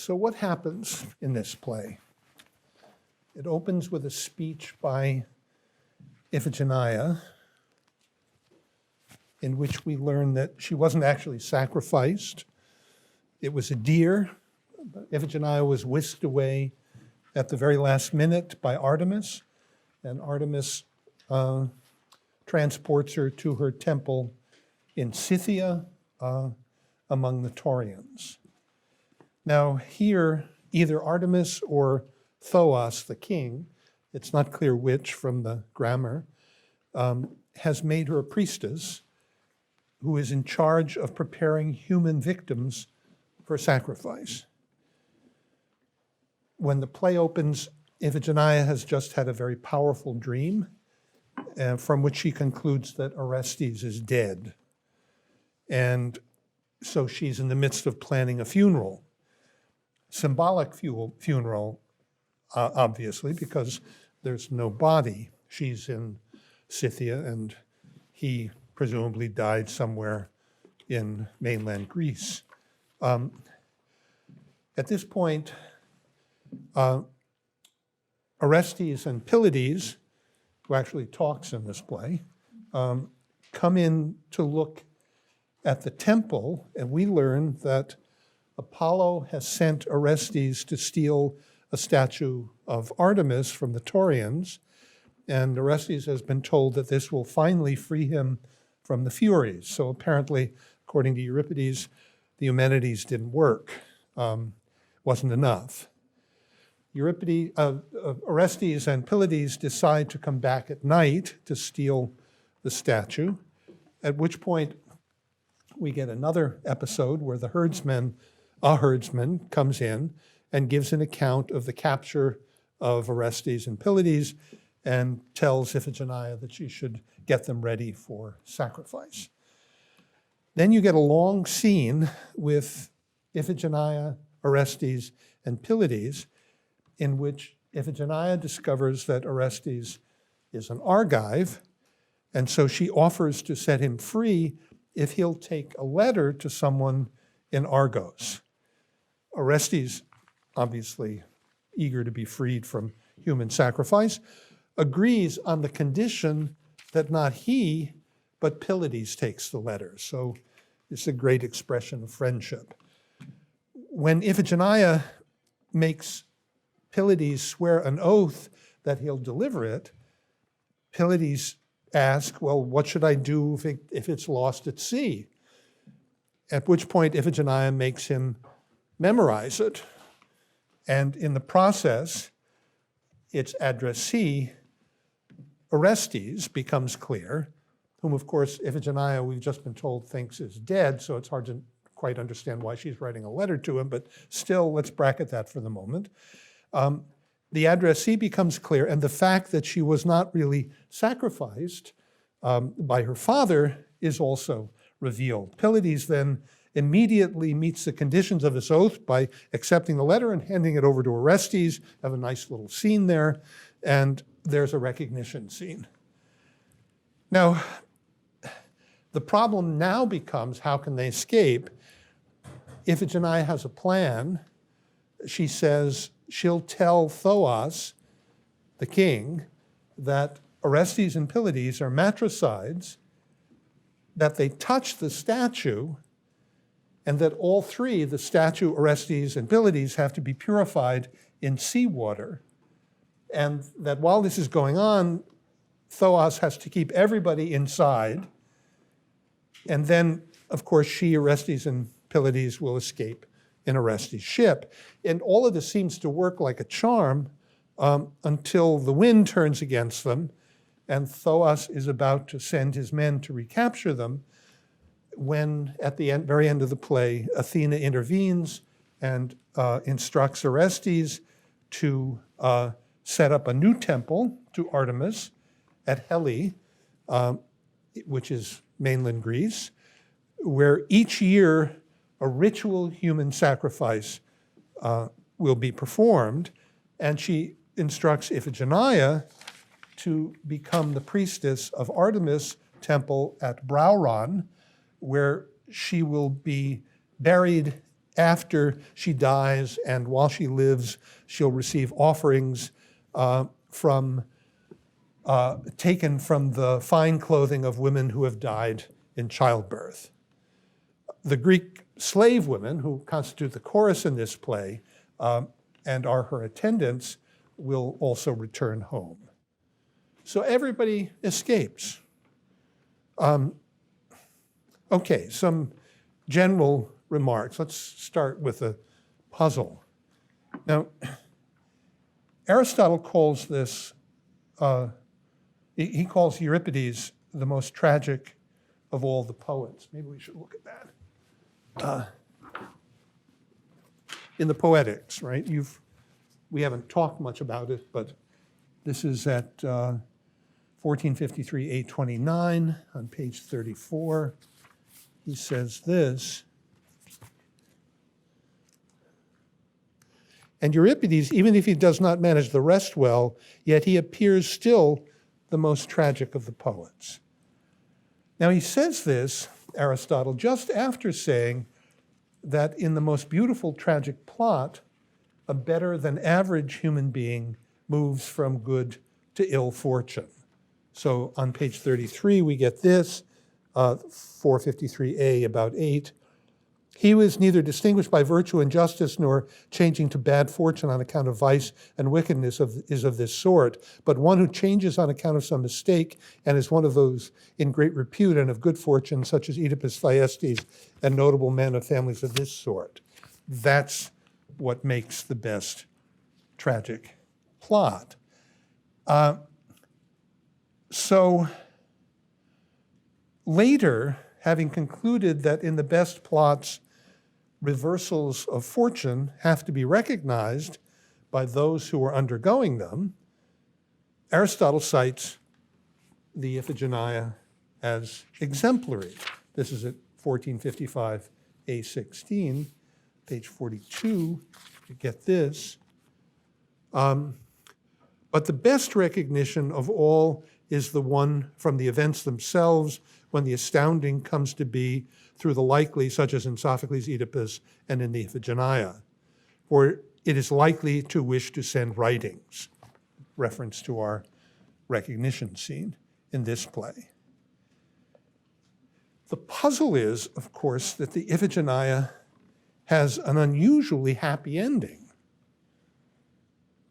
So what happens in this play? It opens with a speech by Iphigenia, in which we learn that she wasn't actually sacrificed. It was a deer. Iphigenia was whisked away at the very last minute by Artemis, and Artemis transports her to her temple in Scythia among the Taurians. Now here, either Artemis or Thoas, the king, it's not clear which from the grammar, has made her a priestess who is in charge of preparing human victims for sacrifice. When the play opens, Iphigenia has just had a very powerful dream from which she concludes that Orestes is dead. And so she's in the midst of planning a funeral. Symbolic funeral, obviously, because there's no body. She's in Scythia, and he presumably died somewhere in mainland Greece. At this point, Orestes and Pylades, who actually talks in this play, come in to look at the temple, and we learn that Apollo has sent Orestes to steal a statue of Artemis from the Taurians, and Orestes has been told that this will finally free him from the Furies. So apparently, according to Euripides, the Eumenides didn't work, wasn't enough. Orestes and Pylades decide to come back at night to steal the statue, at which point we get another episode where a herdsman comes in and gives an account of the capture of Orestes and Pylades and tells Iphigenia that she should get them ready for sacrifice. Then you get a long scene with Iphigenia, Orestes, and Pylades, in which Iphigenia discovers that Orestes is an Argive, and so she offers to set him free if he'll take a letter to someone in Argos. Orestes, obviously eager to be freed from human sacrifice, agrees on the condition that not he, but Pylades takes the letter. So it's a great expression of friendship. When Iphigenia makes Pylades swear an oath that he'll deliver it, Pylades asks, well, what should I do if it's lost at sea? At which point Iphigenia makes him memorize it. And in the process, its addressee, Orestes, becomes clear, whom, of course, Iphigenia, we've just been told, thinks is dead, so it's hard to quite understand why she's writing a letter to him, but still, let's bracket that for the moment. The addressee becomes clear, and the fact that she was not really sacrificed by her father is also revealed. Pylades then immediately meets the conditions of his oath by accepting the letter and handing it over to Orestes. Have a nice little scene there, and there's a recognition scene. Now, the problem now becomes, how can they escape? Iphigenia has a plan. She says she'll tell Thoas, the king, that Orestes and Pylades are matricides, that they touch the statue, and that all three, the statue, Orestes, and Pylades, have to be purified in seawater. And that while this is going on, Thoas has to keep everybody inside. And then, of course, she, Orestes, and Pylades will escape in Orestes' ship. And all of this seems to work like a charm until the wind turns against them, and Thoas is about to send his men to recapture them, when, at the very end of the play, Athena intervenes and instructs Orestes to set up a new temple to Artemis at Helley, which is mainland Greece, where each year a ritual human sacrifice will be performed, and she instructs Iphigenia to become the priestess of Artemis temple at Brauron, where she will be buried after she dies, and while she lives, she'll receive offerings taken from the fine clothing of women who have died in childbirth. The Greek slave women, who constitute the chorus in this play and are her attendants, will also return home. So everybody escapes. Okay, some general remarks. Let's start with a puzzle. Now, Aristotle calls this, he calls Euripides the most tragic of all the poets. Maybe we should look at that. In the Poetics, right? We haven't talked much about it, but this is at 1453, 829 on page 34. He says this: and Euripides, even if he does not manage the rest well, yet he appears still the most tragic of the poets. Now he says this, Aristotle, just after saying that in the most beautiful tragic plot, a better than average human being moves from good to ill fortune. So on page 33, we get this, 453a, about 8. He who is neither distinguished by virtue and justice nor changing to bad fortune on account of vice and wickedness is of this sort, but one who changes on account of some mistake and is one of those in great repute and of good fortune, such as Oedipus, Thyestes, and notable men of families of this sort. That's what makes the best tragic plot. So later, having concluded that in the best plots, reversals of fortune have to be recognized by those who are undergoing them, Aristotle cites the Iphigenia as exemplary. This is at 1455a16, page 42. You get this. But the best recognition of all is the one from the events themselves, when the astounding comes to be through the likely, such as in Sophocles, Oedipus, and in the Iphigenia, for it is likely to wish to send writings, reference to our recognition scene in this play. The puzzle is, of course, that the Iphigenia has an unusually happy ending.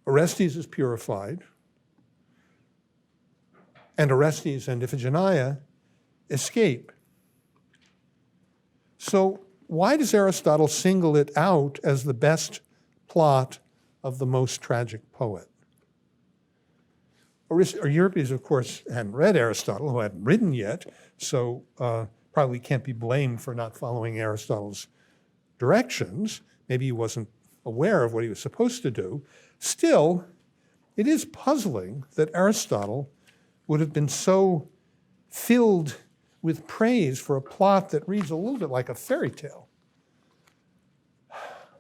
Orestes is purified, and Orestes and Iphigenia escape. So why does Aristotle single it out as the best plot of the most tragic poet? Euripides, of course, hadn't read Aristotle, who hadn't written yet, so probably can't be blamed for not following Aristotle's directions. Maybe he wasn't aware of what he was supposed to do. Still, it is puzzling that Aristotle would have been so filled with praise for a plot that reads a little bit like a fairy tale.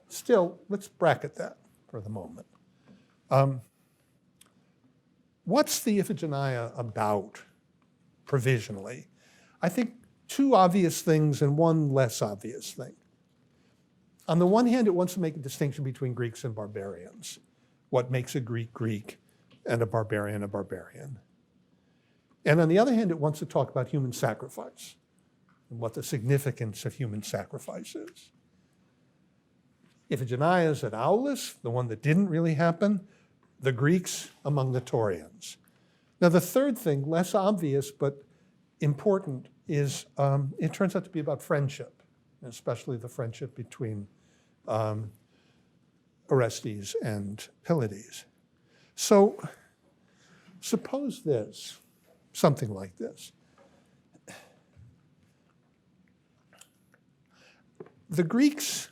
Still, let's bracket that for the moment. What's the Iphigenia about, provisionally? I think two obvious things and one less obvious thing. On the one hand, it wants to make a distinction between Greeks and barbarians. What makes a Greek Greek and a barbarian a barbarian? And on the other hand, it wants to talk about human sacrifice and what the significance of human sacrifice is. Iphigenia is at Aulis, the one that didn't really happen, the Greeks among the Taurians. Now, the third thing, less obvious but important, is it turns out to be about friendship, especially the friendship between Orestes and Pylades. So suppose this, something like this. The Greeks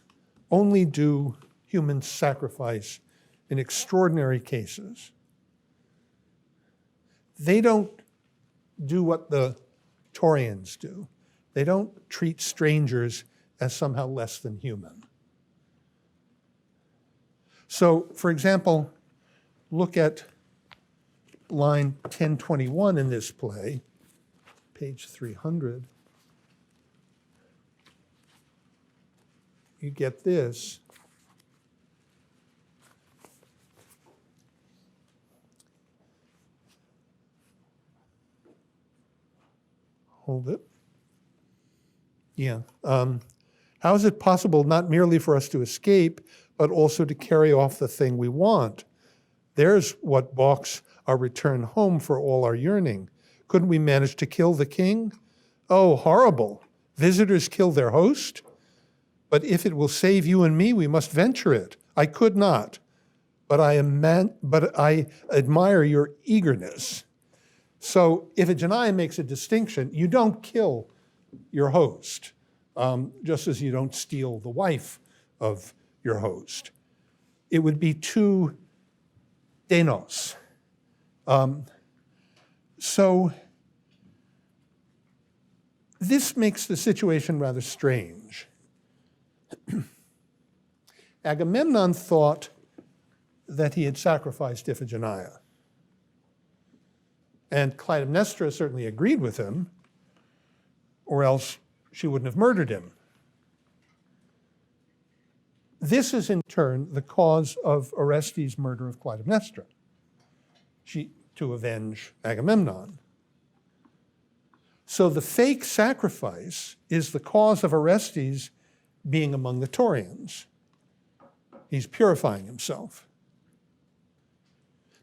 only do human sacrifice in extraordinary cases. They don't do what the Taurians do. They don't treat strangers as somehow less than human. So, for example, look at line 1021 in this play, page 300. you get this. Hold it. Yeah. How is it possible not merely for us to escape, but also to carry off the thing we want? There's what balks our return home for all our yearning. Couldn't we manage to kill the king? Oh, horrible. Visitors kill their host? But if it will save you and me, we must venture it. I could not, but I admire your eagerness. So Iphigenia makes a distinction. You don't kill your host, just as you don't steal the wife of your host. It would be too denos. So this makes the situation rather strange. Agamemnon thought that he had sacrificed Iphigenia. And Clytemnestra certainly agreed with him, or else she wouldn't have murdered him. This is in turn the cause of Orestes' murder of Clytemnestra, to avenge Agamemnon. So the fake sacrifice is the cause of Orestes being among the Taurians. He's purifying himself.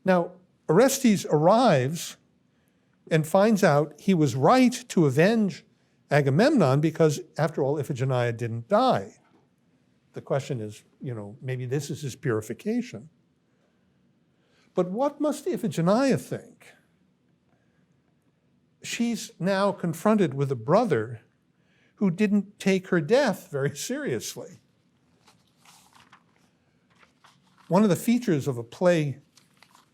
Now, Orestes arrives and finds out he was right to avenge Agamemnon because, after all, Iphigenia didn't die. The question is, maybe this is his purification. But what must Iphigenia think? She's now confronted with a brother who didn't take her death very seriously. One of the features of a play,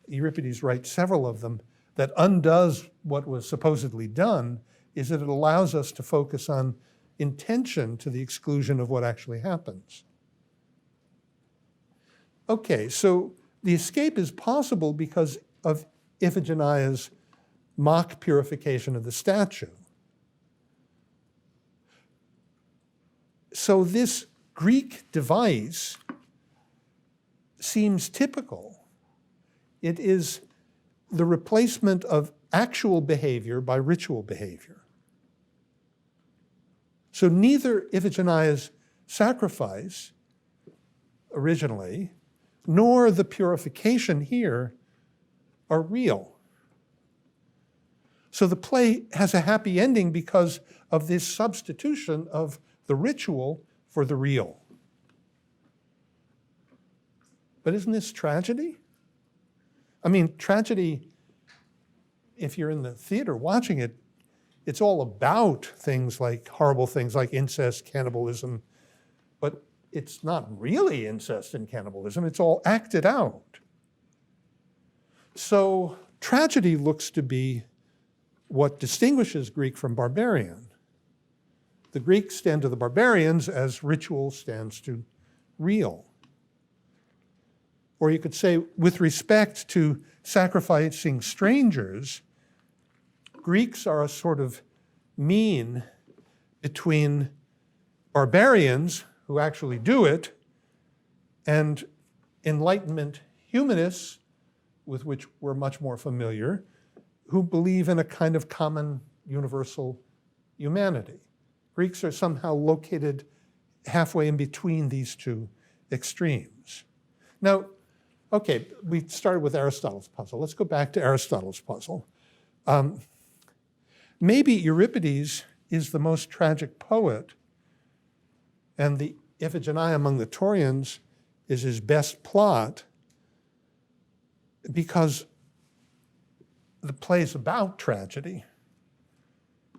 Euripides writes several of them, that undoes what was supposedly done is that it allows us to focus on intention to the exclusion of what actually happens. Okay, so the escape is possible because of Iphigenia's mock purification of the statue. So this Greek device seems typical. It is the replacement of actual behavior by ritual behavior. So neither Iphigenia's sacrifice originally, nor the purification here are real. So the play has a happy ending because of this substitution of the ritual for the real. But isn't this tragedy? I mean, tragedy, if you're in the theater watching it, it's all about horrible things like incest, cannibalism, but it's not really incest and cannibalism, it's all acted out. So tragedy looks to be what distinguishes Greek from barbarian. The Greeks stand to the barbarians as ritual stands to real. Or you could say, with respect to sacrificing strangers, Greeks are a sort of mean between barbarians who actually do it and Enlightenment humanists, with which we're much more familiar, who believe in a kind of common universal humanity. Greeks are somehow located halfway in between these two extremes. Now, okay, we started with Aristotle's puzzle. Let's go back to Aristotle's puzzle. Maybe Euripides is the most tragic poet, and the Iphigenia among the Taurians is his best plot because the play is about tragedy.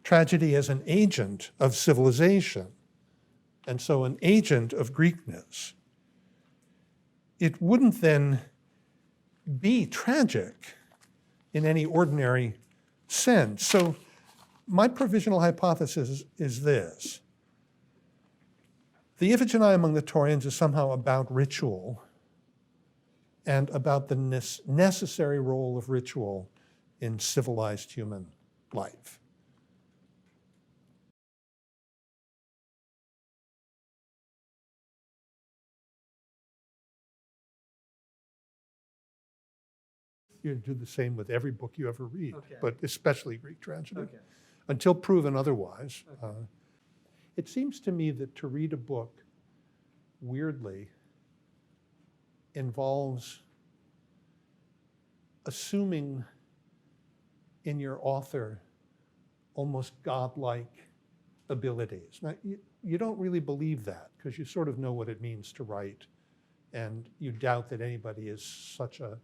Tragedy as an agent of civilization, and so an agent of Greekness. It wouldn't then be tragic in any ordinary sense. So my provisional hypothesis is this. The Iphigenia among the Taurians is somehow about ritual and about the necessary role of ritual in civilized human life. You do the same with every book you ever read, Okay. but especially Greek tragedy, Okay. until proven otherwise. Okay. It seems to me that to read a book, weirdly, involves assuming in your author almost godlike abilities. Now, you don't really believe that because you sort of know what it means to write, and you doubt that anybody is such a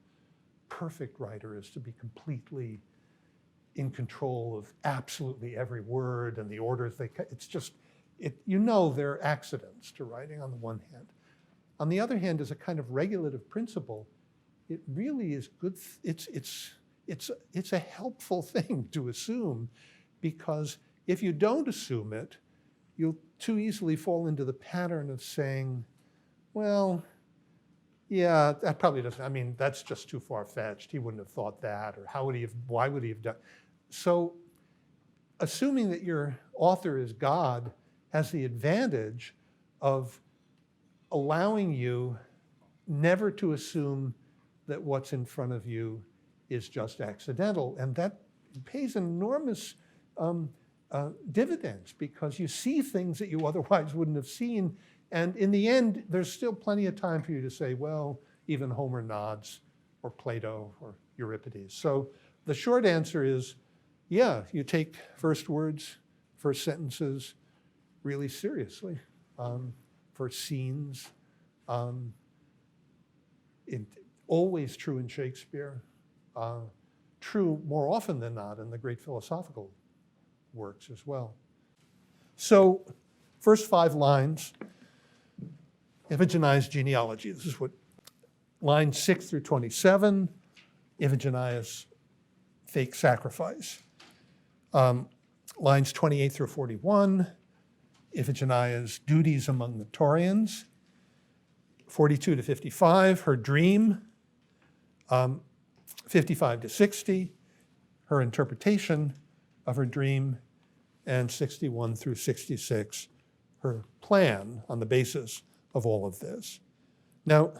perfect writer as to be completely in control of absolutely every word and the orders it's just, you know there are accidents to writing on the one hand. On the other hand, as a kind of regulative principle, it really is good, it's a helpful thing to assume, because if you don't assume it, you'll too easily fall into the pattern of saying, well, yeah, that probably doesn't, I mean, that's just too far-fetched. He wouldn't have thought that, or why would he have done? So assuming that your author is God has the advantage of allowing you never to assume that what's in front of you is just accidental. And that pays enormous dividends, because you see things that you otherwise wouldn't have seen. And in the end, there's still plenty of time for you to say, well, even Homer nods, or Plato, or Euripides. So the short answer is, yeah, you take first words, first sentences really seriously. First scenes, always true in Shakespeare, true more often than not in the great philosophical works as well. So first 5 lines, Iphigenia's genealogy. This is what lines 6 through 27, Iphigenia's fake sacrifice. Lines 28 through 41, Iphigenia's duties among the Taurians. 42 to 55, her dream. 55 to 60, her interpretation of her dream. And 61 through 66, her plan on the basis of all of this. Now,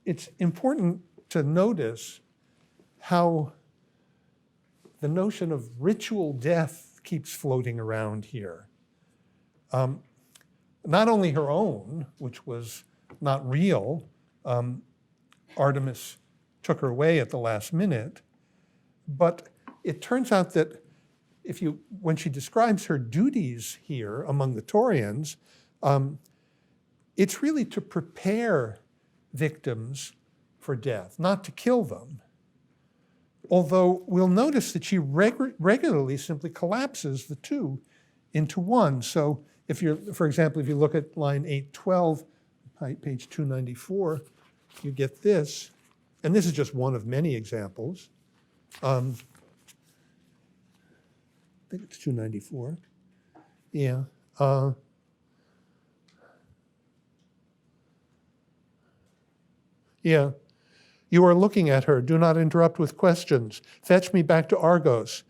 it's important to notice how the notion of ritual death keeps floating around here. Not only her own, which was not real, Artemis took her away at the last minute, but it turns out that when she describes her duties here among the Taurians, it's really to prepare victims for death, not to kill them. Although we'll notice that she regularly simply collapses the two into one. So for example, if you look at line 812, page 294, you get this. And this is just one of many examples. I think it's 294. Yeah. Yeah. You are looking at her. Do not interrupt with questions. Fetch me back to Argos.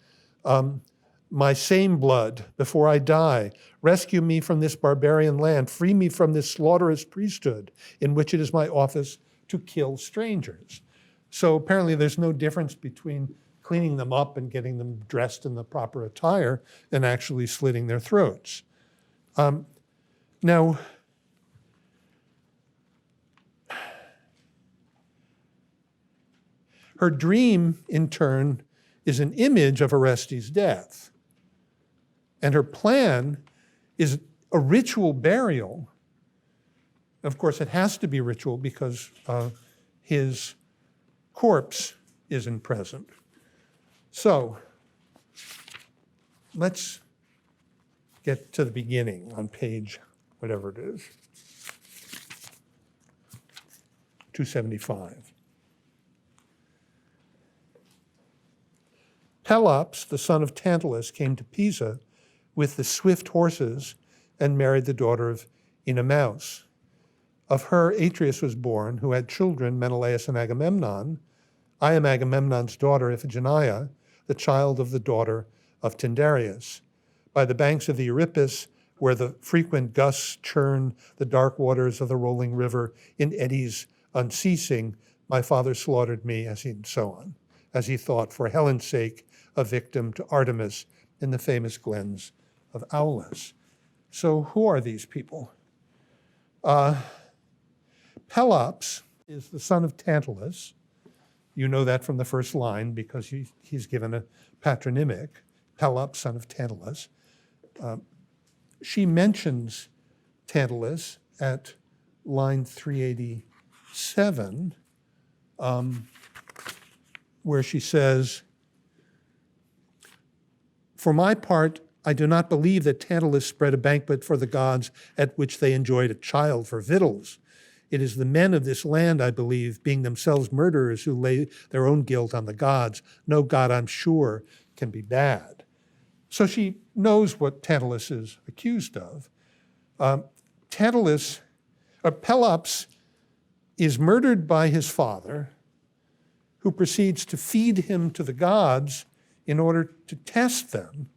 My same blood before I die. Rescue me from this barbarian land. Free me from this slaughterous priesthood in which it is my office to kill strangers. So apparently there's no difference between cleaning them up and getting them dressed in the proper attire and actually slitting their throats. Now, her dream, in turn, is an image of Orestes' death. And her plan is a ritual burial. Of course, it has to be ritual because his corpse isn't present. So let's get to the beginning on page, whatever it is, 275. Pelops, the son of Tantalus, came to Pisa with the swift horses and married the daughter of Oenomaus. Of her, Atreus was born, who had children, Menelaus and Agamemnon. I am Agamemnon's daughter, Iphigenia, the child of the daughter of Tyndareus. By the banks of the Euripus, where the frequent gusts churn the dark waters of the rolling river in eddies unceasing, My father slaughtered me, and so on, as he thought, for Helen's sake, a victim to Artemis in the famous glens of Aulis. So who are these people? Pelops is the son of Tantalus. You know that from the first line because he's given a patronymic, Pelops, son of Tantalus. She mentions Tantalus at line 387, where she says, "For my part, I do not believe that Tantalus spread a banquet for the gods at which they enjoyed a child for victuals. It is the men of this land, I believe, being themselves murderers, who lay their own guilt on the gods. No god, I'm sure, can be bad." So she knows what Tantalus is accused of. Pelops is murdered by his father, who proceeds to feed him to the gods in order to test them,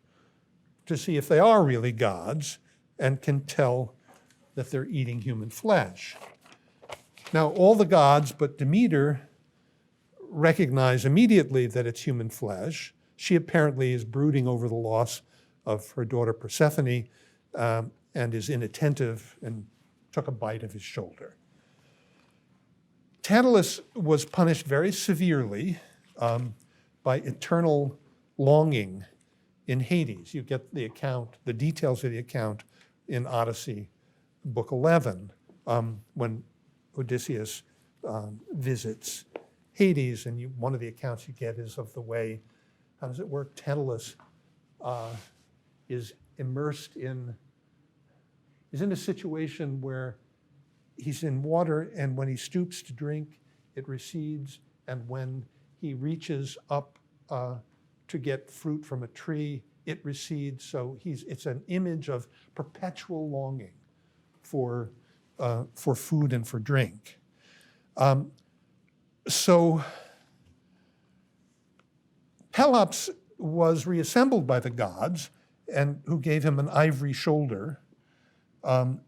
to see if they are really gods, and can tell that they're eating human flesh. Now, all the gods but Demeter recognize immediately that it's human flesh. She apparently is brooding over the loss of her daughter Persephone and is inattentive and took a bite of his shoulder. Tantalus was punished very severely by eternal longing in Hades. You get the account, the details of the account in Odyssey, book 11, when Odysseus visits Hades, and one of the accounts you get is of the way, how does it work? Tantalus is in a situation where he's in water, and when he stoops to drink, it recedes, and when he reaches up to get fruit from a tree, it recedes. So it's an image of perpetual longing for food and for drink. So Pelops was reassembled by the gods, and who gave him an ivory shoulder. And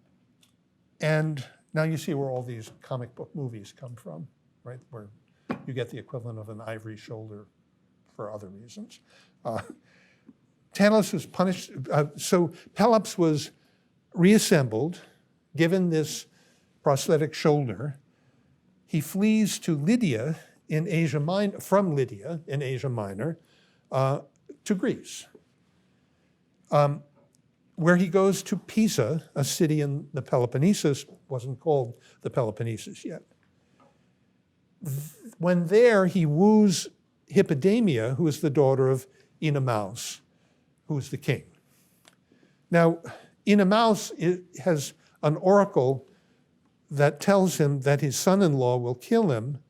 now you see where all these comic book movies come from, right? Where you get the equivalent of an ivory shoulder for other reasons. Tantalus was punished. So Pelops was reassembled, given this prosthetic shoulder. He flees to Lydia in Asia Minor, from Lydia in Asia Minor, to Greece, where he goes to Pisa, a city in the Peloponnesus, wasn't called the Peloponnesus yet. When there, he woos Hippodamia, who is the daughter of Oenomaus, who is the king. Now, Oenomaus has an oracle that tells him that his son-in-law will kill him,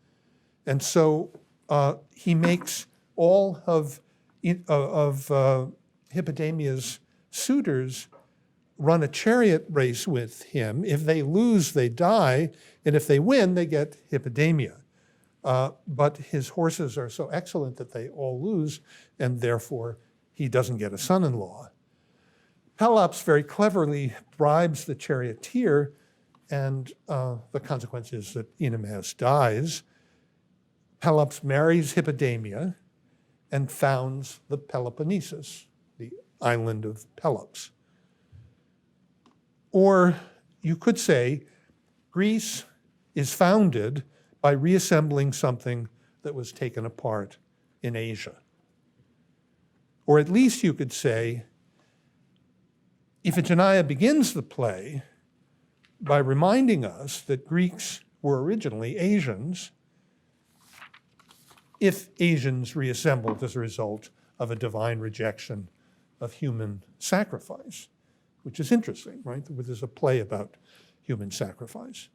and so he makes all of Hippodamia's suitors run a chariot race with him. If they lose, they die, and if they win, they get Hippodamia. But his horses are so excellent that they all lose, and therefore he doesn't get a son-in-law. Pelops very cleverly bribes the charioteer, and the consequence is that Oenomaus dies. Pelops marries Hippodamia and founds the Peloponnesus, the island of Pelops. Or you could say Greece is founded by reassembling something that was taken apart in Asia. Or at least you could say Iphigenia begins the play by reminding us that Greeks were originally Asians, if Asians reassembled as a result of a divine rejection of human sacrifice, which is interesting, right? There's a play about human sacrifice.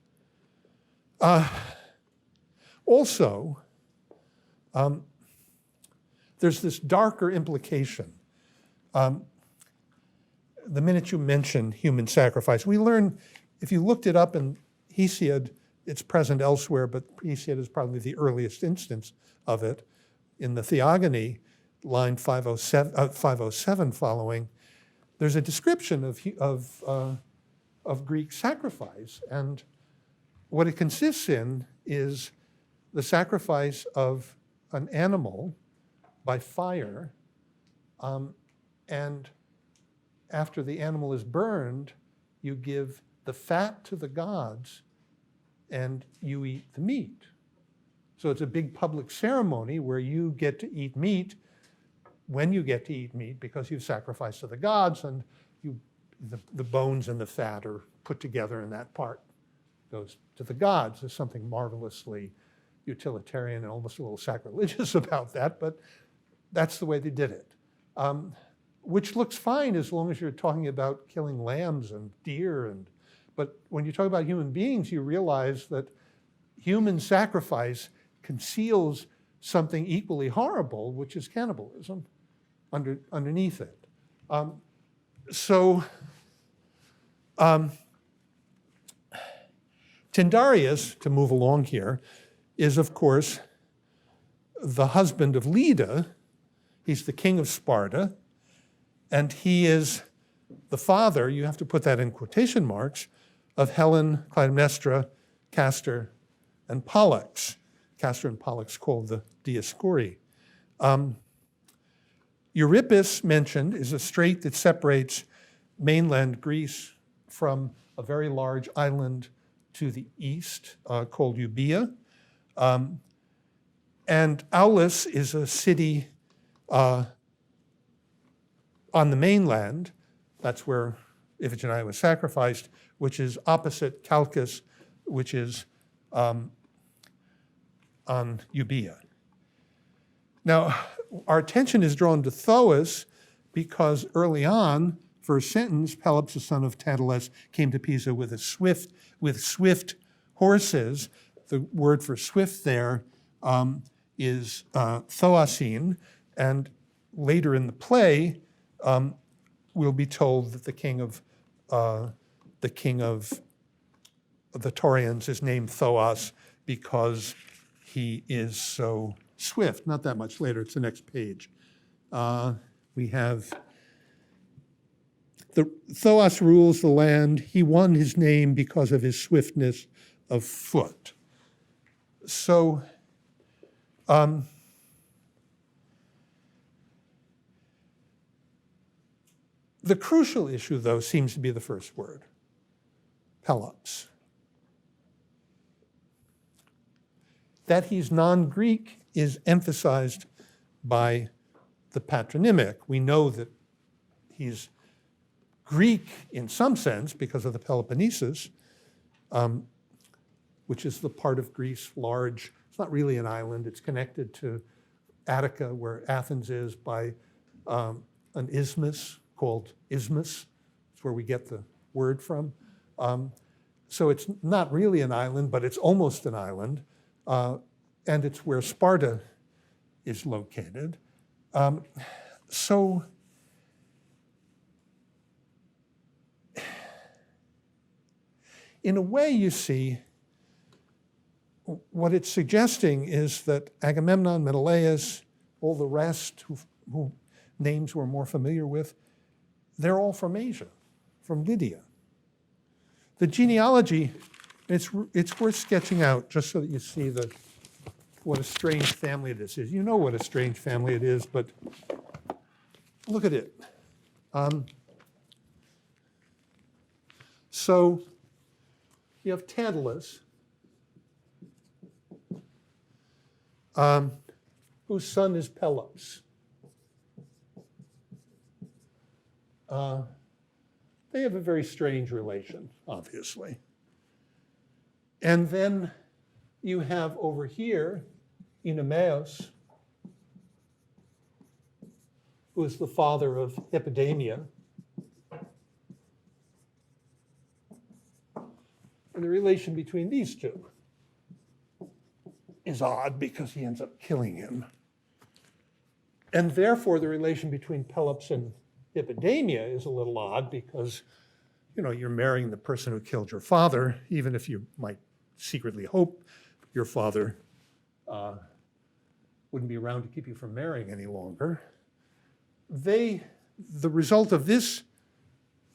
Also, there's this darker implication. The minute you mention human sacrifice, we learn, if you looked it up in Hesiod, it's present elsewhere, but Hesiod is probably the earliest instance of it. In the Theogony, line 507 following, there's a description of Greek sacrifice, and what it consists in is the sacrifice of an animal by fire, and after the animal is burned, you give the fat to the gods and you eat the meat. So it's a big public ceremony where you get to eat meat when you get to eat meat because you've sacrificed to the gods, and the bones and the fat are put together, and that part goes to the gods. There's something marvelously utilitarian and almost a little sacrilegious about that, but that's the way they did it. Which looks fine as long as you're talking about killing lambs and deer, but when you talk about human beings, you realize that human sacrifice conceals something equally horrible, which is cannibalism, underneath it. Tyndareus, to move along here, is of course the husband of Leda. He's the king of Sparta, and he is the father, you have to put that in quotation marks, of Helen, Clytemnestra, Castor, and Pollux. Castor and Pollux called the Dioscuri. Euripus, mentioned, is a strait that separates mainland Greece from a very large island to the east called Euboea. And Aulis is a city on the mainland. That's where Iphigenia was sacrificed, which is opposite Chalcis, which is on Euboea. Now, our attention is drawn to Thoas because early on, first sentence, Pelops, the son of Tantalus, came to Pisa with swift horses. The word for swift there is thoasine, and later in the play, we'll be told that the king of the Taurians is named Thoas because he is so swift. Not that much later, it's the next page. We have Thoas rules the land. He won his name because of his swiftness of foot. So the crucial issue, though, seems to be the first word, Pelops. That he's non-Greek is emphasized by the patronymic. We know that he's Greek in some sense because of the Peloponnesus, which is the part of Greece large. It's not really an island. It's connected to Attica, where Athens is, by an isthmus called Isthmus. It's where we get the word from. So it's not really an island, but it's almost an island. And it's where Sparta is located. So in a way, you see, what it's suggesting is that Agamemnon, Menelaus, all the rest who names we're more familiar with, they're all from Asia, from Lydia. The genealogy, it's worth sketching out just so that you see what a strange family this is. You know what a strange family it is, but look at it. So you have Tantalus, whose son is Pelops. They have a very strange relation, obviously. And then you have over here Oenomaus, who is the father of Iphigenia. And the relation between these two is odd because he ends up killing him. And therefore, the relation between Pelops and Iphigenia is a little odd because, you're marrying the person who killed your father, even if you might secretly hope your father wouldn't be around to keep you from marrying any longer. The result of this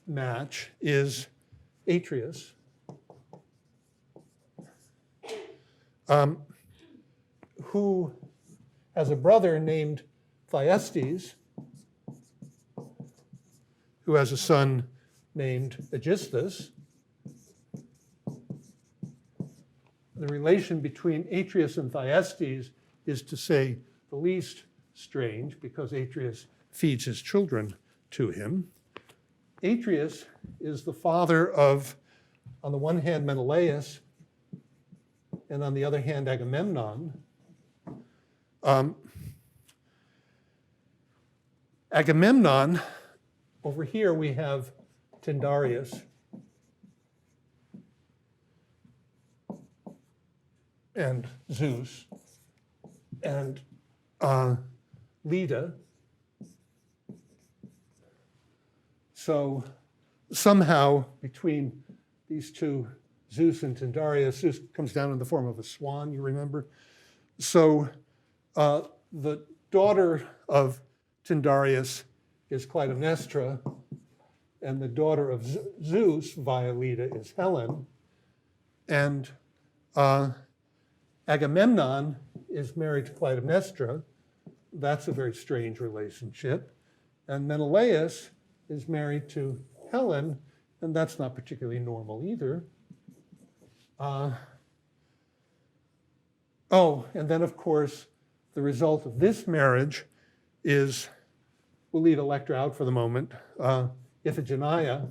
match is Atreus. who has a brother named Thyestes, who has a son named Aegisthus. The relation between Atreus and Thyestes is, to say the least, strange, because Atreus feeds his children to him. Atreus is the father of, on the one hand, Menelaus, and on the other hand, Agamemnon. Agamemnon, over here we have Tyndareus, and Zeus, and Leda. So somehow between these two, Zeus and Tyndareus, Zeus comes down in the form of a swan, you remember? So the daughter of Tyndareus is Clytemnestra, and the daughter of Zeus, via Leda, is Helen. And Agamemnon is married to Clytemnestra. That's a very strange relationship. And Menelaus is married to Helen, and that's not particularly normal either. And then, of course, the result of this marriage is, we'll leave Electra out for the moment, Iphigenia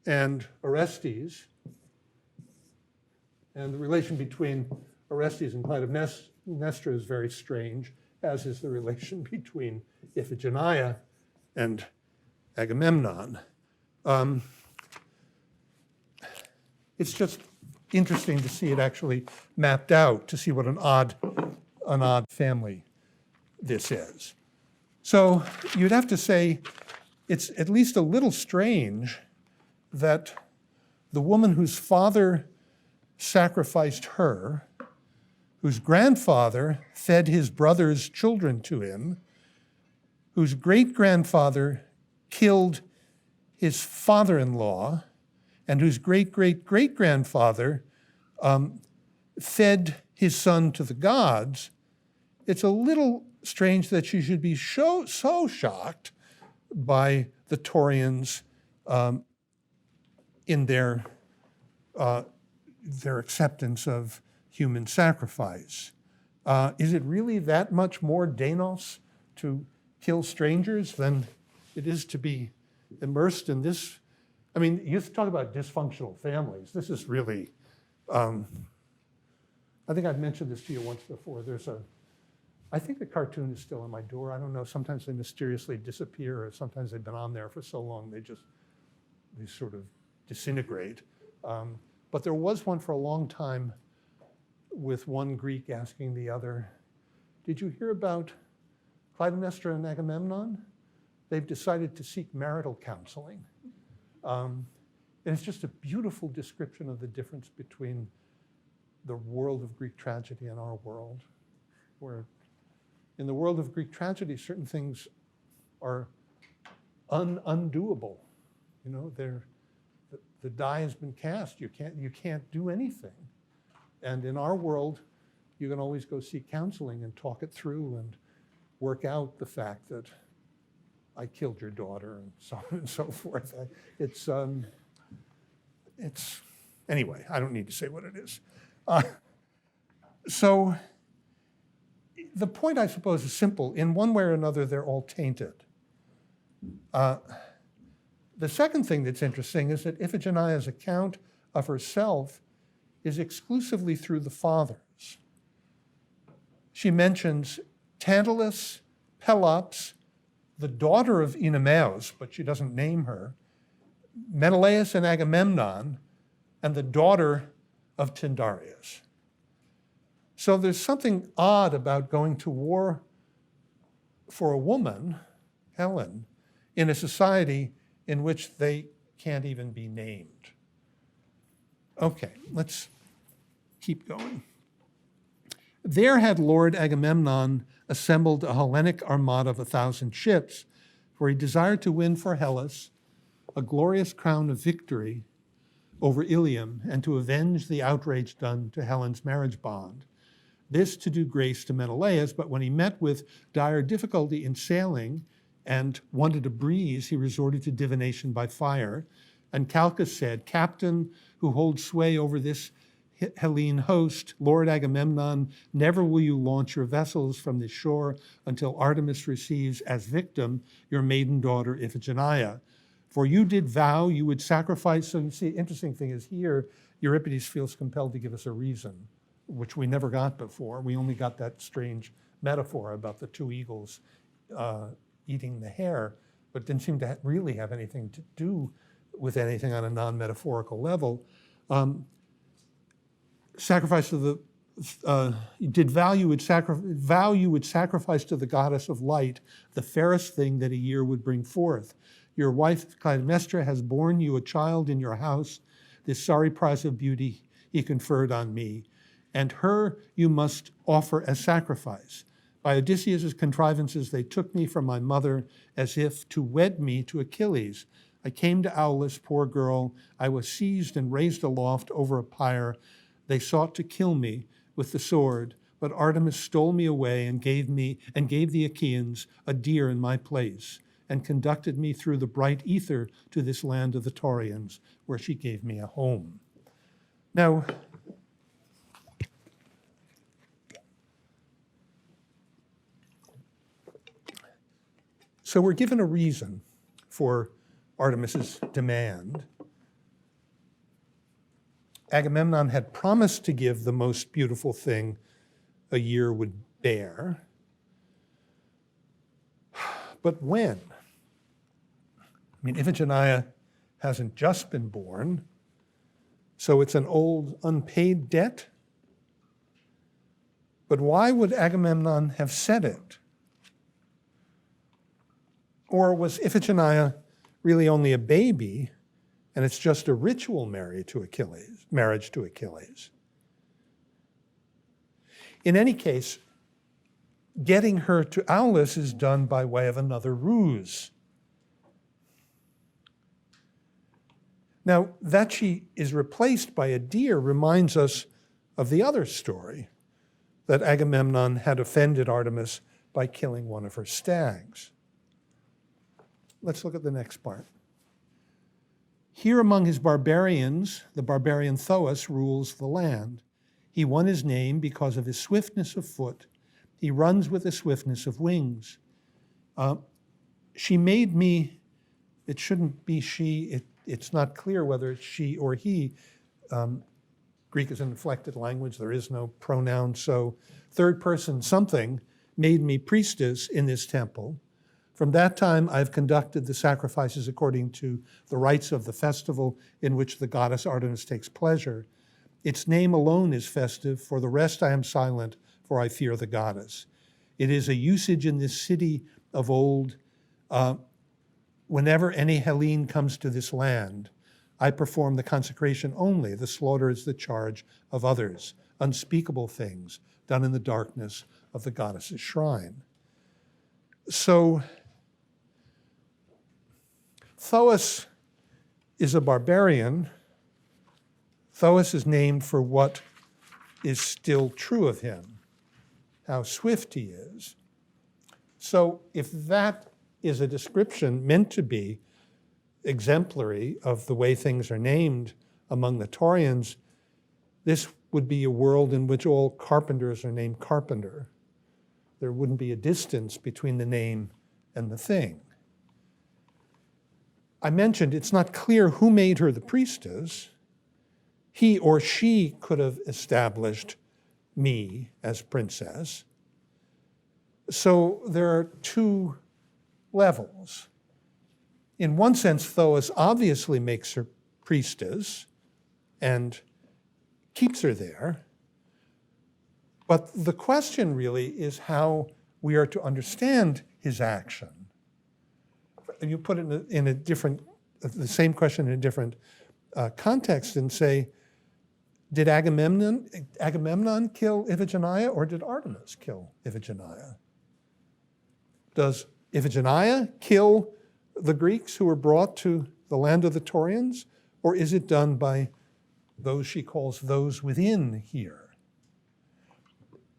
and Orestes. And the relation between Orestes and Clytemnestra is very strange, as is the relation between Iphigenia and Agamemnon. It's just interesting to see it actually mapped out, to see what an odd family this is. So you'd have to say it's at least a little strange that the woman whose father sacrificed her, whose grandfather fed his brother's children to him, whose great-grandfather killed his father-in-law, and whose great-great-great-grandfather fed his son to the gods, it's a little strange that she should be so shocked by the Taurians in their acceptance of human sacrifice. Is it really that much more Denos to kill strangers than it is to be immersed in this? I mean, you talk about dysfunctional families. This is really, I think I've mentioned this to you once before. I think the cartoon is still on my door. I don't know, sometimes they mysteriously disappear, or sometimes they've been on there for so long they sort of disintegrate. But there was one for a long time with one Greek asking the other, did you hear about Clytemnestra and Agamemnon? They've decided to seek marital counseling. And it's just a beautiful description of the difference between the world of Greek tragedy and our world, where in the world of Greek tragedy, certain things are undoable. You know, the die has been cast. You can't do anything. And in our world, you can always go seek counseling and talk it through and work out the fact that I killed your daughter and so on and so forth. Anyway, I don't need to say what it is. So the point, I suppose, is simple. In one way or another, they're all tainted. The second thing that's interesting is that Iphigenia's account of herself is exclusively through the fathers. She mentions Tantalus, Pelops, the daughter of Oenomaus, but she doesn't name her, Menelaus and Agamemnon, and the daughter of Tyndareus. So there's something odd about going to war for a woman, Helen, in a society in which they can't even be named. Okay, let's keep going. There had Lord Agamemnon assembled a Hellenic armada of 1,000 ships, for he desired to win for Hellas a glorious crown of victory over Ilium and to avenge the outrage done to Helen's marriage bond. this to do grace to Menelaus, but when he met with dire difficulty in sailing and wanted a breeze, he resorted to divination by fire. And Calchas said, "Captain who holds sway over this Hellene host, Lord Agamemnon, never will you launch your vessels from this shore until Artemis receives as victim your maiden daughter Iphigenia. For you did vow you would sacrifice." So you see, interesting thing is here, Euripides feels compelled to give us a reason, which we never got before. We only got that strange metaphor about the two eagles eating the hare, but didn't seem to really have anything to do with anything on a non-metaphorical level. Sacrifice to the, did vow you would sacrifice to the goddess of light the fairest thing that a year would bring forth. Your wife Clytemnestra has borne you a child in your house. This sorry prize of beauty he conferred on me, and her you must offer as sacrifice. By Odysseus' contrivances they took me from my mother as if to wed me to Achilles. I came to Aulis, poor girl. I was seized and raised aloft over a pyre. They sought to kill me with the sword, but Artemis stole me away and gave the Achaeans a deer in my place, and conducted me through the bright ether to this land of the Taurians, where she gave me a home. Now, so we're given a reason for Artemis's demand. Agamemnon had promised to give the most beautiful thing a year would bear. But when? I mean, Iphigenia hasn't just been born, so it's an old unpaid debt. But why would Agamemnon have said it? Or was Iphigenia really only a baby, and it's just a ritual marriage to Achilles? In any case, getting her to Aulis is done by way of another ruse. Now, that she is replaced by a deer reminds us of the other story, that Agamemnon had offended Artemis by killing one of her stags. Let's look at the next part. Here among his barbarians, the barbarian Thoas rules the land. He won his name because of his swiftness of foot. He runs with the swiftness of wings. She made me, it shouldn't be she, it's not clear whether it's she or he. Greek is an inflected language, there is no pronoun, so third person something made me priestess in this temple. From that time, I've conducted the sacrifices according to the rites of the festival in which the goddess Artemis takes pleasure. Its name alone is festive, for the rest I am silent, for I fear the goddess. It is a usage in this city of old. Whenever any Hellene comes to this land, I perform the consecration only. The slaughter is the charge of others, unspeakable things done in the darkness of the goddess's shrine. So, Thoas is a barbarian. Thoas is named for what is still true of him, how swift he is. So if that is a description meant to be exemplary of the way things are named among the Taurians, this would be a world in which all carpenters are named Carpenter. There wouldn't be a distance between the name and the thing. I mentioned it's not clear who made her the priestess. He or she could have established me as princess. So there are two levels. In one sense, Thoas obviously makes her priestess and keeps her there. But the question really is how we are to understand his action. And you put it in a different, the same question in a different context and say, did Agamemnon kill Iphigenia or did Artemis kill Iphigenia? Does Iphigenia kill the Greeks who were brought to the land of the Taurians, or is it done by those she calls those within here?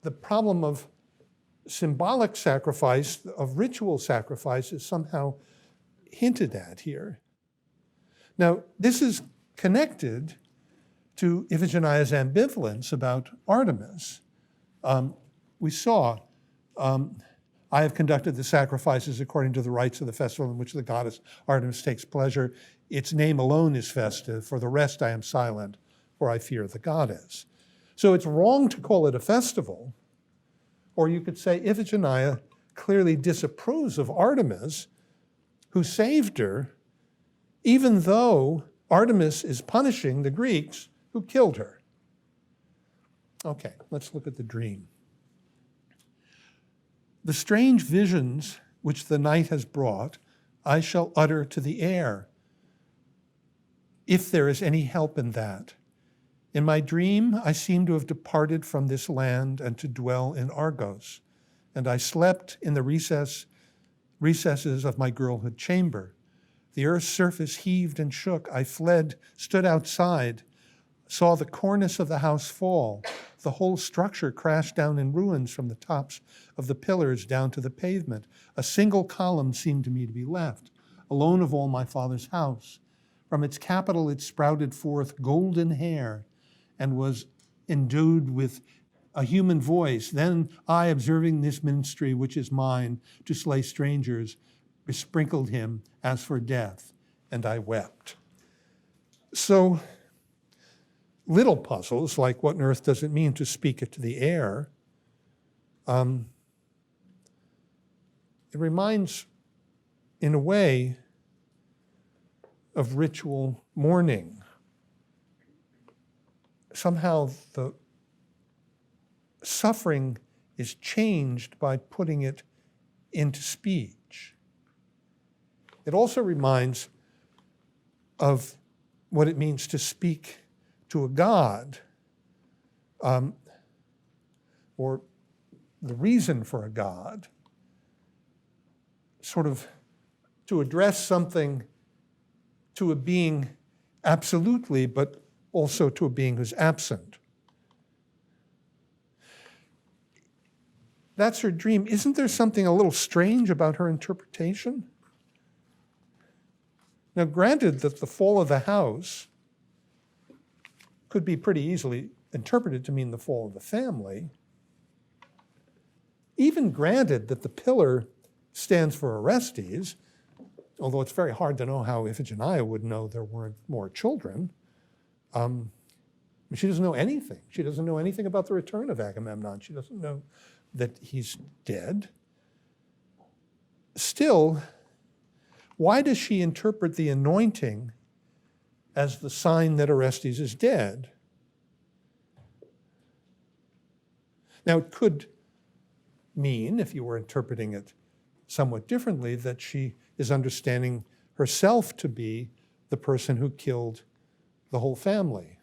the problem of symbolic sacrifice, of ritual sacrifice, is somehow hinted at here. Now, this is connected to Iphigenia's ambivalence about Artemis. We saw, I have conducted the sacrifices according to the rites of the festival in which the goddess Artemis takes pleasure. Its name alone is festive. For the rest I am silent, for I fear the goddess. So it's wrong to call it a festival. Or you could say Iphigenia clearly disapproves of Artemis, who saved her, even though Artemis is punishing the Greeks who killed her. Okay, let's look at the dream. The strange visions which the night has brought, I shall utter to the air, if there is any help in that. In my dream, I seem to have departed from this land and to dwell in Argos, and I slept in the recesses of my girlhood chamber. The earth's surface heaved and shook. I fled, stood outside, saw the cornice of the house fall. The whole structure crashed down in ruins from the tops of the pillars down to the pavement. A single column seemed to me to be left, alone of all my father's house. From its capital it sprouted forth golden hair and was endued with a human voice. Then I, observing this ministry which is mine, to slay strangers, besprinkled him as for death, and I wept. So little puzzles, like what on earth does it mean to speak it to the air? It reminds, in a way, of ritual mourning. Somehow the suffering is changed by putting it into speech. It also reminds of what it means to speak to a god, or the reason for a god, sort of to address something to a being absolutely, but also to a being who's absent. That's her dream. Isn't there something a little strange about her interpretation? Now, granted that the fall of the house could be pretty easily interpreted to mean the fall of the family, even granted that the pillar stands for Orestes, although it's very hard to know how Iphigenia would know there weren't more children. She doesn't know anything. She doesn't know anything about the return of Agamemnon. She doesn't know that he's dead. Still, why does she interpret the anointing as the sign that Orestes is dead? Now, it could mean, if you were interpreting it somewhat differently, that she is understanding herself to be the person who killed the whole family.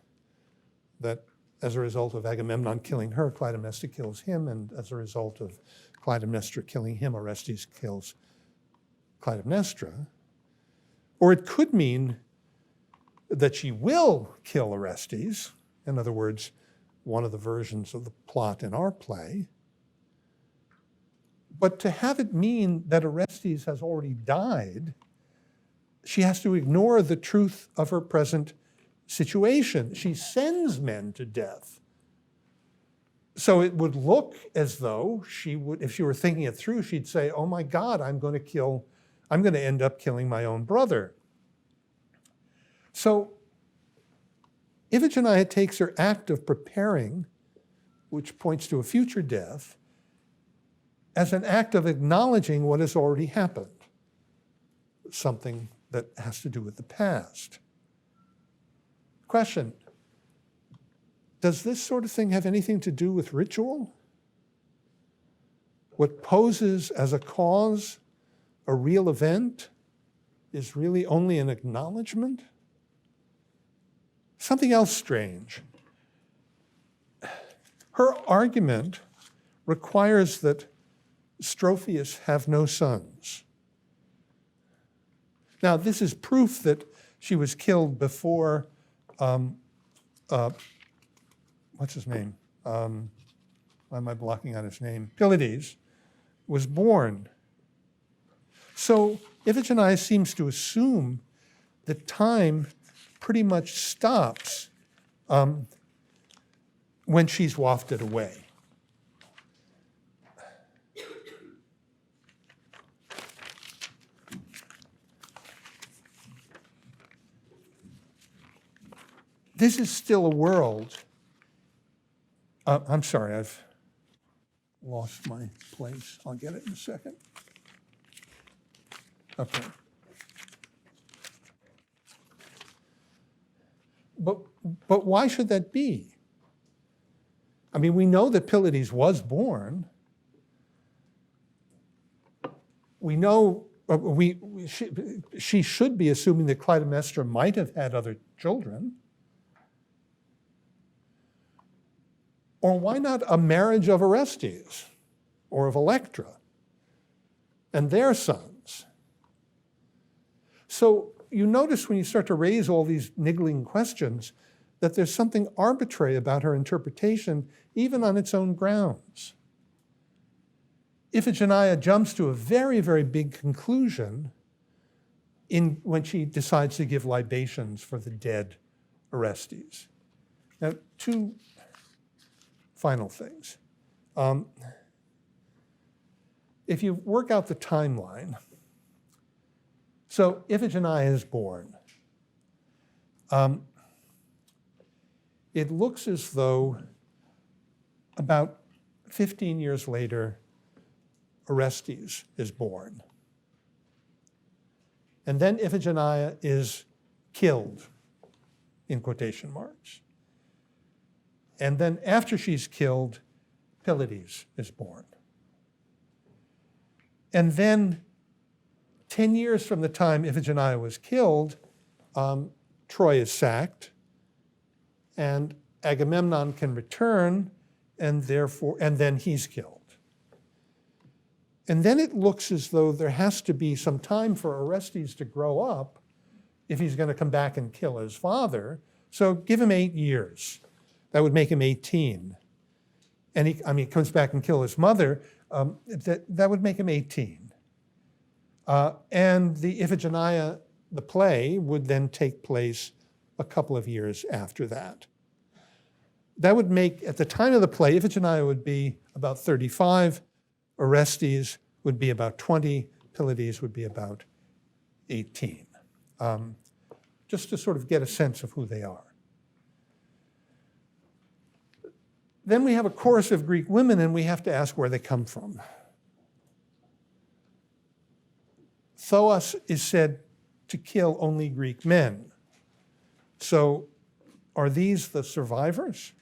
That as a result of Agamemnon killing her, Clytemnestra kills him, and as a result of Clytemnestra killing him, Orestes kills Clytemnestra. Or it could mean that she will kill Orestes, in other words, one of the versions of the plot in our play. But to have it mean that Orestes has already died, she has to ignore the truth of her present situation. She sends men to death. So it would look as though she would, if she were thinking it through, she'd say, oh my God, I'm going to end up killing my own brother. So Iphigenia takes her act of preparing, which points to a future death, as an act of acknowledging what has already happened, something that has to do with the past. Question, does this sort of thing have anything to do with ritual? What poses as a cause, a real event, is really only an acknowledgement? Something else strange. Her argument requires that Strophius have no sons. Now, this is proof that she was killed before, what's his name? why am I blocking out his name? Pylades, was born. So Iphigenia seems to assume that time pretty much stops when she's wafted away. This is still a world. I'm sorry, I've lost my place. I'll get it in a second. Okay. But why should that be? I mean, we know that Pylades was born. We know she should be assuming that Clytemnestra might have had other children. Or why not a marriage of Orestes or of Electra and their sons? So you notice when you start to raise all these niggling questions that there's something arbitrary about her interpretation, even on its own grounds. Iphigenia jumps to a very, very big conclusion when she decides to give libations for the dead Orestes. Now, two final things. If you work out the timeline, so Iphigenia is born. It looks as though about 15 years later, Orestes is born. And then Iphigenia is killed, in quotation marks. And then after she's killed, Pylades is born. And then 10 years from the time Iphigenia was killed, Troy is sacked, and Agamemnon can return, and then he's killed. And then it looks as though there has to be some time for Orestes to grow up if he's going to come back and kill his father. So give him 8 years. That would make him 18. And he comes back and kills his mother. That would make him 18. And the Iphigenia, the play, would then take place a couple of years after that. That would make, at the time of the play, Iphigenia would be about 35, Orestes would be about 20, Pylades would be about 18. Just to sort of get a sense of who they are. Then we have a chorus of Greek women, and we have to ask where they come from. Thoas is said to kill only Greek men. So are these the survivors?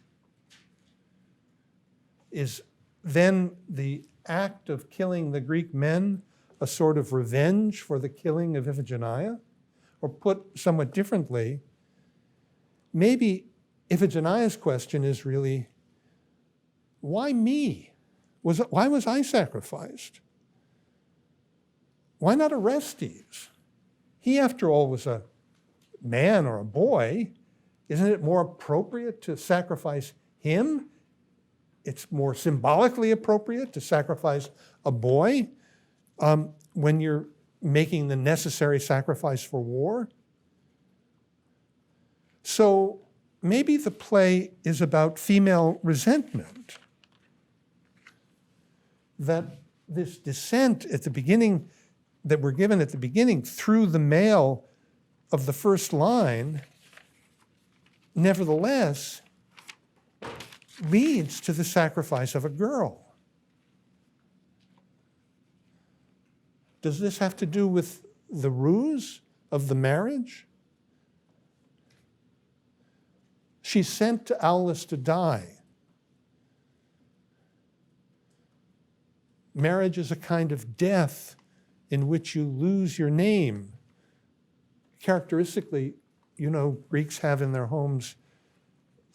Is then the act of killing the Greek men a sort of revenge for the killing of Iphigenia? Or put somewhat differently, maybe Iphigenia's question is really, why me? Why was I sacrificed? Why not Orestes? He, after all, was a man or a boy. Isn't it more appropriate to sacrifice him? It's more symbolically appropriate to sacrifice a boy when you're making the necessary sacrifice for war. So maybe the play is about female resentment. That this descent at the beginning, that we're given at the beginning through the male of the first line, nevertheless leads to the sacrifice of a girl. Does this have to do with the ruse of the marriage? She's sent to Aulis to die. Marriage is a kind of death in which you lose your name. Characteristically, Greeks have in their homes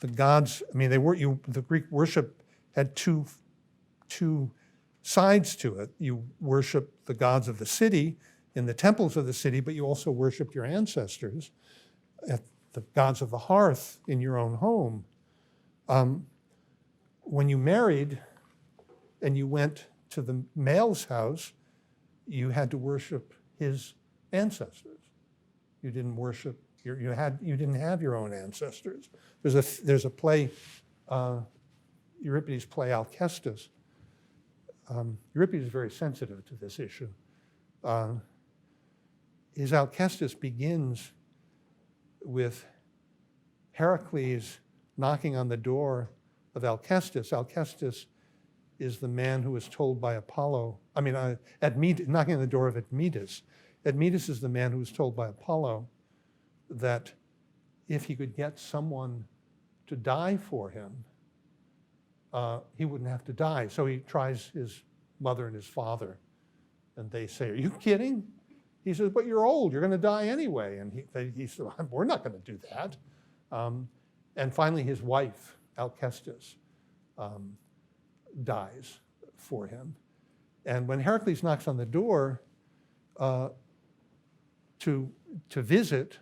the gods. I mean, the Greek worship had two sides to it. You worship the gods of the city in the temples of the city, but you also worship your ancestors at the gods of the hearth in your own home. When you married, and you went to the male's house, you had to worship his ancestors. You didn't worship, you didn't have your own ancestors. There's a play, Euripides' play Alcestis. Euripides is very sensitive to this issue. His Alcestis begins with Heracles knocking on the door of Alcestis. Alcestis is the man who was told by Apollo, knocking on the door of Admetus. Admetus is the man who was told by Apollo that if he could get someone to die for him, he wouldn't have to die. So he tries his mother and his father, and they say, "Are you kidding?" He says, "But you're old, you're going to die anyway." And he said, "We're not going to do that." And finally, his wife, Alcestis, dies for him. And when Heracles knocks on the door to visit,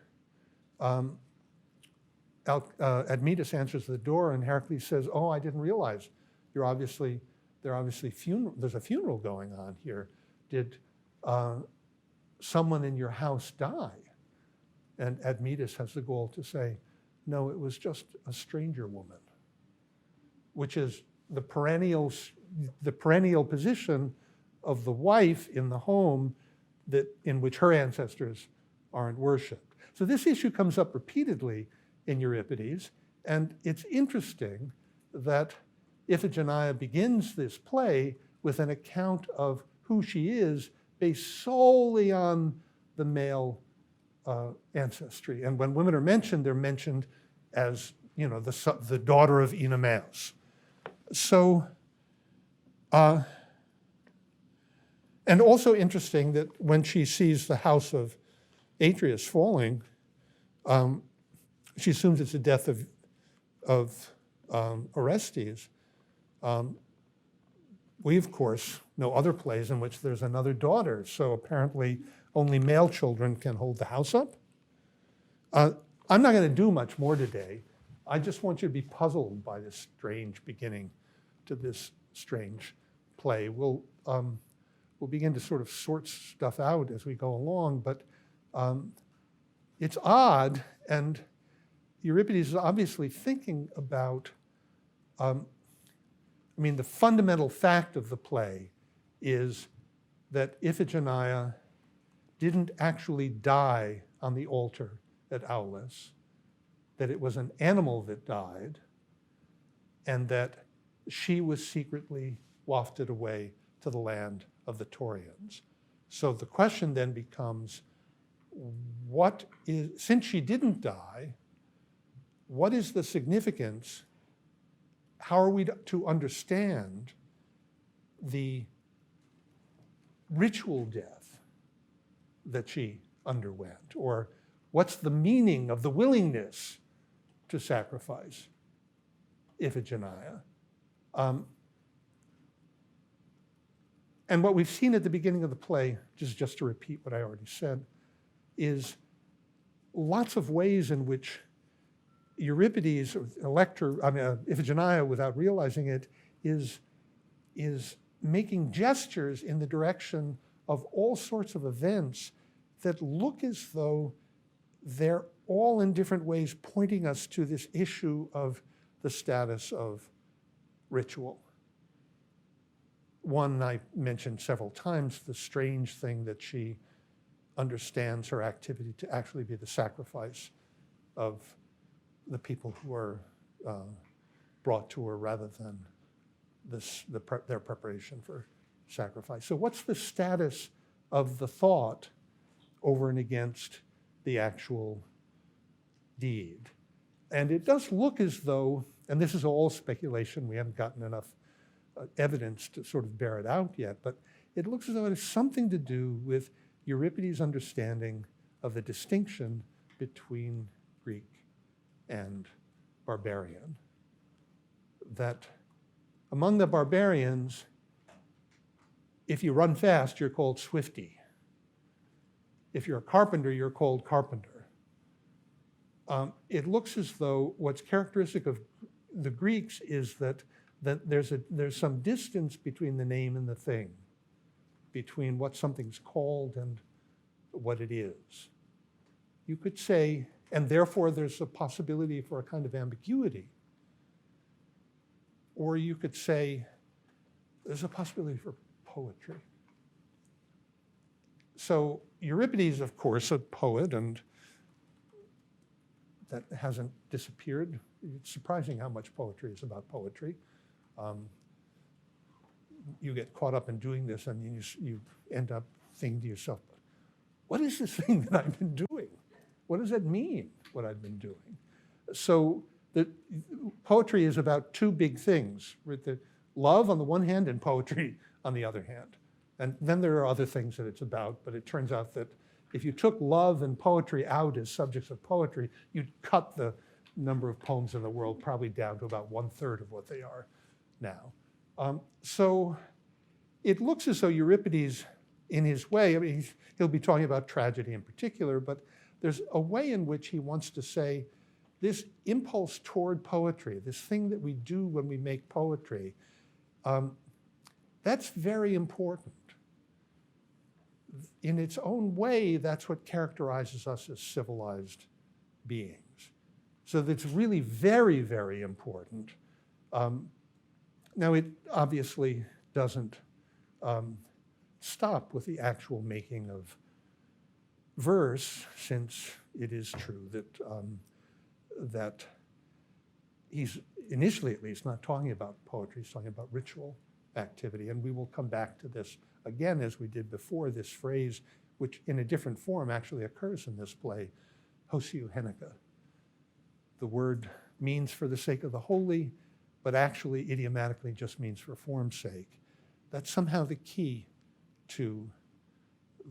Admetus answers the door, and Heracles says, "Oh, I didn't realize there's a funeral going on here. Did someone in your house die?" And Admetus has the gall to say, "No, it was just a stranger woman," which is the perennial position of the wife in the home in which her ancestors aren't worshipped. So this issue comes up repeatedly in Euripides, and it's interesting that Iphigenia begins this play with an account of who she is based solely on the male ancestry. And when women are mentioned, they're mentioned as, the daughter of Oenomaus. So, and also interesting that when she sees the house of Atreus falling, she assumes it's the death of Orestes. We, of course, know other plays in which there's another daughter, so apparently only male children can hold the house up. I'm not going to do much more today. I just want you to be puzzled by this strange beginning to this strange play. We'll begin to sort of sort stuff out as we go along, but it's odd, and Euripides is obviously thinking about, the fundamental fact of the play is that Iphigenia didn't actually die on the altar at Aulis, that it was an animal that died, and that she was secretly wafted away to the land of the Taurians. So the question then becomes, since she didn't die, what is the significance? How are we to understand the ritual death that she underwent? Or what's the meaning of the willingness to sacrifice Iphigenia? And what we've seen at the beginning of the play, just to repeat what I already said, is lots of ways in which Euripides, Iphigenia, without realizing it, is making gestures in the direction of all sorts of events that look as though they're all in different ways pointing us to this issue of the status of ritual. One I mentioned several times, the strange thing that she understands her activity to actually be the sacrifice of the people who are brought to her rather than their preparation for sacrifice. So what's the status of the thought over and against the actual deed? And it does look as though, and this is all speculation, we haven't gotten enough evidence to sort of bear it out yet, but it looks as though it has something to do with Euripides' understanding of the distinction between Greek and barbarian. That among the barbarians, if you run fast, you're called swifty. If you're a carpenter, you're called carpenter. It looks as though what's characteristic of the Greeks is that that there's some distance between the name and the thing, between what something's called and what it is. You could say, and therefore there's a possibility for a kind of ambiguity. Or you could say, there's a possibility for poetry. So Euripides, of course, a poet, and that hasn't disappeared. It's surprising how much poetry is about poetry. You get caught up in doing this, and you end up thinking to yourself, what is this thing that I've been doing? What does that mean, what I've been doing? So poetry is about two big things, with the love on the one hand and poetry on the other hand. And then there are other things that it's about, but it turns out that if you took love and poetry out as subjects of poetry, you'd cut the number of poems in the world probably down to about 1/3 of what they are now. So it looks as though Euripides, in his way, I mean, he'll be talking about tragedy in particular, but there's a way in which he wants to say this impulse toward poetry, this thing that we do when we make poetry, that's very important. In its own way, that's what characterizes us as civilized beings. So that's really very, very important. Now, it obviously doesn't stop with the actual making of verse, since it is true that he's initially, at least, not talking about poetry, he's talking about ritual activity. And we will come back to this again, as we did before, this phrase, which in a different form actually occurs in this play, hosio Seneca. The word means for the sake of the holy, but actually idiomatically just means for form's sake. That's somehow the key to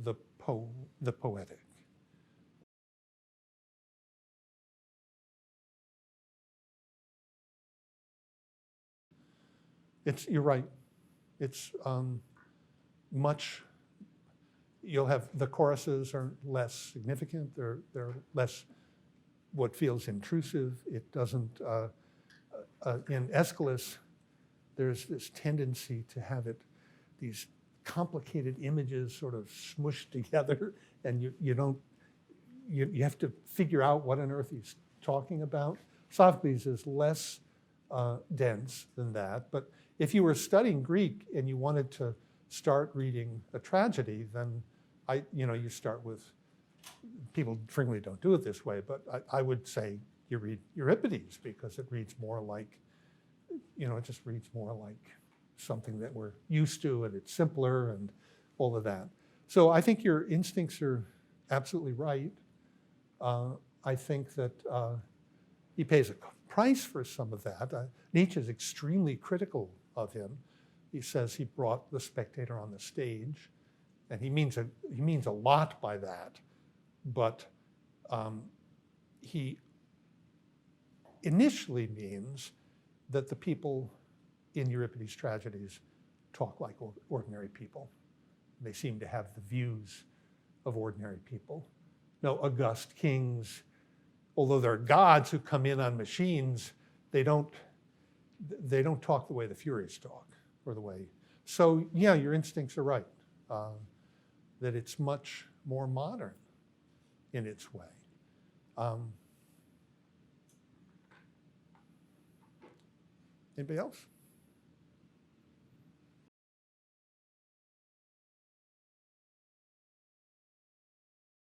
the poetic. You're right. It's much, you'll have, the choruses are less significant. They're less what feels intrusive. It doesn't, in Aeschylus, there's this tendency to have these complicated images sort of smushed together, and you have to figure out what on earth he's talking about. Sophocles is less dense than that, but if you were studying Greek and you wanted to start reading a tragedy, then you start with, people frequently don't do it this way, but I would say you read Euripides, because it reads more like, it just reads more like something that we're used to, and it's simpler and all of that. So I think your instincts are absolutely right. I think that he pays a price for some of that. Nietzsche is extremely critical of him. He says he brought the spectator on the stage, and he means a lot by that. But he initially means that the people in Euripides' tragedies talk like ordinary people. They seem to have the views of ordinary people. No august kings, although they're gods who come in on machines, they don't talk the way the Furies talk, or the way. So yeah, your instincts are right, that it's much more modern in its way. Anybody else?